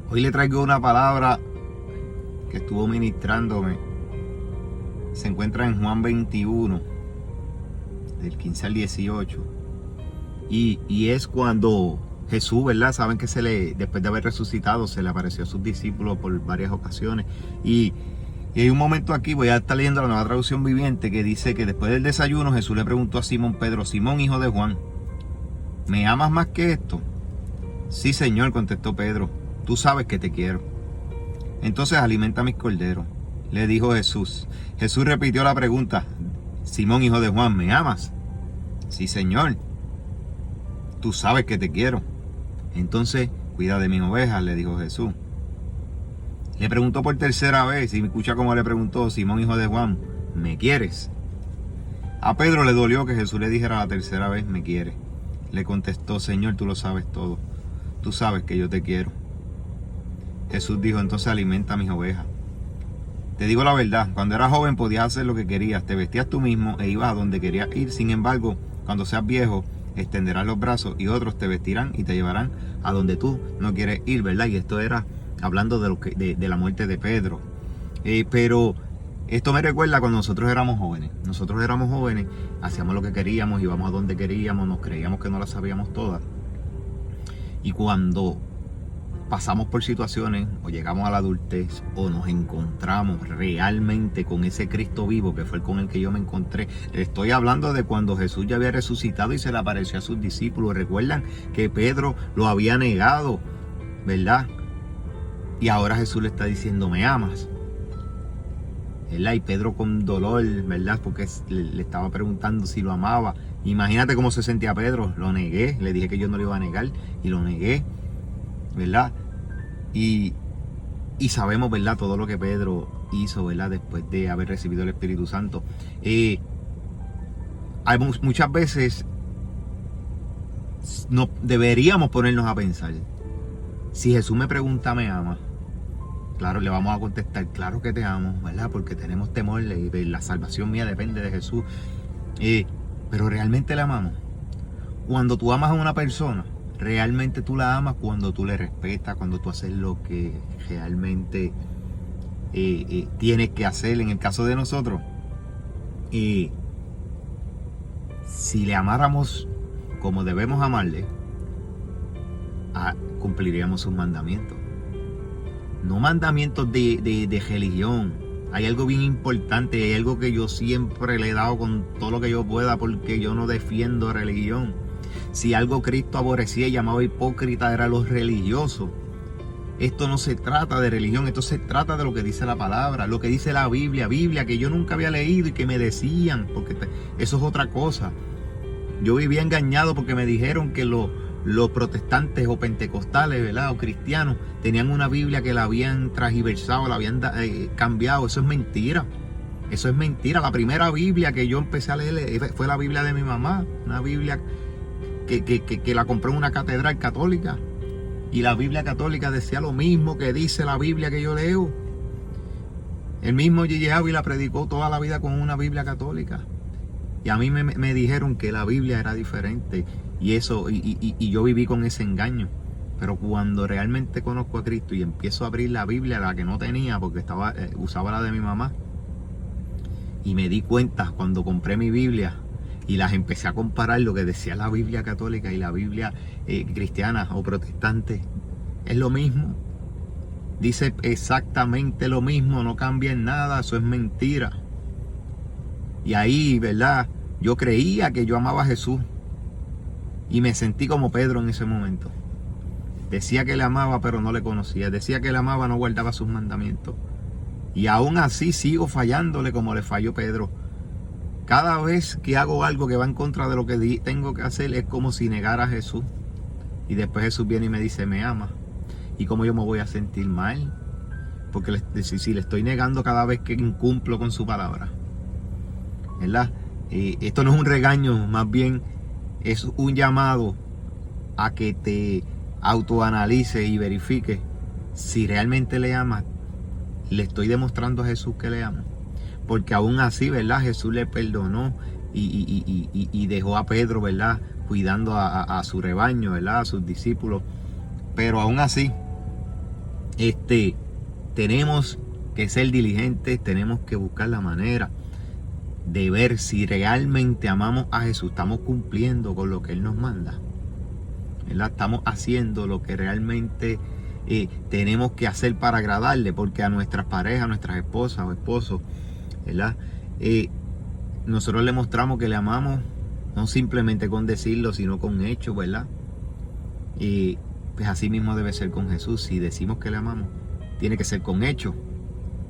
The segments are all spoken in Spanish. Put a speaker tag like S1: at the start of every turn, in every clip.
S1: Hoy le traigo una palabra que estuvo ministrándome. Se encuentra en Juan 21, del 15 al 18. Y es cuando Jesús, ¿verdad? Saben que después de haber resucitado, se le apareció a sus discípulos por varias ocasiones. Y hay un momento aquí, voy a estar leyendo la Nueva Traducción Viviente, que dice que después del desayuno Jesús le preguntó a Simón Pedro: Simón, hijo de Juan, ¿me amas más que esto? Sí, Señor, contestó Pedro, tú sabes que te quiero. Entonces alimenta mis corderos, le dijo Jesús. Jesús repitió la pregunta: Simón, hijo de Juan, ¿me amas? Sí, Señor, tú sabes que te quiero. Entonces cuida de mis ovejas, le dijo Jesús. Le preguntó por tercera vez, y me escucha cómo le preguntó: Simón, hijo de Juan, ¿me quieres? A Pedro le dolió que Jesús le dijera la tercera vez: ¿me quieres? Le contestó: Señor, tú lo sabes todo, tú sabes que yo te quiero. Jesús dijo: entonces alimenta mis ovejas. Te digo la verdad, cuando eras joven podías hacer lo que querías, te vestías tú mismo e ibas a donde querías ir. Sin embargo, cuando seas viejo, extenderás los brazos y otros te vestirán y te llevarán a donde tú no quieres ir, ¿verdad? Y esto era hablando de la muerte de Pedro. Pero esto me recuerda cuando nosotros éramos jóvenes. Nosotros éramos jóvenes, hacíamos lo que queríamos, íbamos a donde queríamos, nos creíamos que no las sabíamos todas. Y cuando pasamos por situaciones o llegamos a la adultez o nos encontramos realmente con ese Cristo vivo que fue con el que yo me encontré. Estoy hablando de cuando Jesús ya había resucitado y se le apareció a sus discípulos. Recuerdan que Pedro lo había negado, ¿verdad? Y ahora Jesús le está diciendo: ¿me amas? ¿Verdad? Y Pedro con dolor, ¿verdad? Porque le estaba preguntando si lo amaba. Imagínate cómo se sentía Pedro. Lo negué, le dije que yo no lo iba a negar y lo negué, ¿verdad? Y sabemos, ¿verdad?, todo lo que Pedro hizo, ¿verdad?, después de haber recibido el Espíritu Santo. Hay muchas veces no deberíamos ponernos a pensar: si Jesús me pregunta, ¿me ama? Claro, le vamos a contestar: claro que te amo, ¿verdad? Porque tenemos temor, la salvación mía depende de Jesús. Pero ¿realmente la amamos? Cuando tú amas a una persona, realmente tú la amas cuando tú le respetas, cuando tú haces lo que realmente tienes que hacer. En el caso de nosotros, si le amáramos como debemos amarle, cumpliríamos sus mandamientos. No mandamientos de religión. Hay algo bien importante, hay algo que yo siempre le he dado con todo lo que yo pueda, porque yo no defiendo religión. Si algo Cristo aborrecía y llamaba hipócrita era los religiosos. Esto no se trata de religión, esto se trata de lo que dice la palabra, lo que dice la Biblia que yo nunca había leído y que me decían, porque eso es otra cosa. Yo vivía engañado porque me dijeron que los protestantes o pentecostales, ¿verdad?, o cristianos, tenían una Biblia que la habían transgiversado, la habían cambiado. Eso es mentira. Eso es mentira. La primera Biblia que yo empecé a leer fue la Biblia de mi mamá, una Biblia que la compré en una catedral católica. Y la Biblia católica decía lo mismo que dice la Biblia que yo leo. El mismo J.J. Ávila predicó toda la vida con una Biblia católica. Y a mí me dijeron que la Biblia era diferente. Y yo viví con ese engaño. Pero cuando realmente conozco a Cristo y empiezo a abrir la Biblia, la que no tenía, porque usaba la de mi mamá, y me di cuenta cuando compré mi Biblia y las empecé a comparar, lo que decía la Biblia católica y la Biblia cristiana o protestante, es lo mismo. Dice exactamente lo mismo, no cambia en nada, eso es mentira. Y ahí, ¿verdad?, yo creía que yo amaba a Jesús y me sentí como Pedro en ese momento. Decía que le amaba, pero no le conocía. Decía que le amaba, no guardaba sus mandamientos. Y aún así sigo fallándole como le falló Pedro. Cada vez que hago algo que va en contra de lo que tengo que hacer, es como si negara a Jesús. Y después Jesús viene y me dice: me ama. ¿Y cómo yo me voy a sentir mal? Porque si le estoy negando cada vez que incumplo con su palabra, ¿verdad? Esto no es un regaño, más bien es un llamado a que te autoanalices y verifiques si realmente le amas. Le estoy demostrando a Jesús que le amo. Porque aún así, ¿verdad?, Jesús le perdonó y dejó a Pedro, ¿verdad?, cuidando a su rebaño, ¿verdad?, a sus discípulos. Pero aún así, tenemos que ser diligentes, tenemos que buscar la manera de ver si realmente amamos a Jesús, estamos cumpliendo con lo que Él nos manda, ¿verdad? Estamos haciendo lo que realmente tenemos que hacer para agradarle, porque a nuestras parejas, a nuestras esposas o esposos, ¿verdad? Nosotros le mostramos que le amamos, no simplemente con decirlo, sino con hechos, ¿verdad? Y pues así mismo debe ser con Jesús. Si decimos que le amamos, tiene que ser con hechos,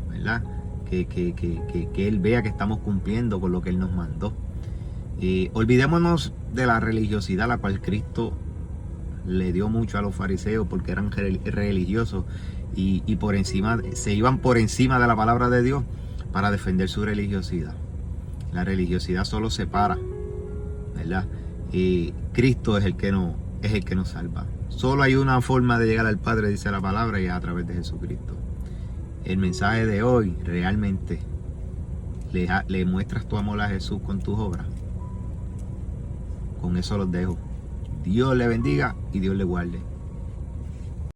S1: ¿verdad? Que Él vea que estamos cumpliendo con lo que Él nos mandó. Olvidémonos de la religiosidad, la cual Cristo le dio mucho a los fariseos, porque eran religiosos y por encima, se iban por encima de la palabra de Dios para defender su religiosidad. La religiosidad solo separa, ¿verdad? Cristo es el que nos salva. Solo hay una forma de llegar al Padre, dice la palabra, y es a través de Jesucristo. El mensaje de hoy, realmente le muestras tu amor a Jesús con tus obras. Con eso los dejo. Dios le bendiga y Dios le guarde.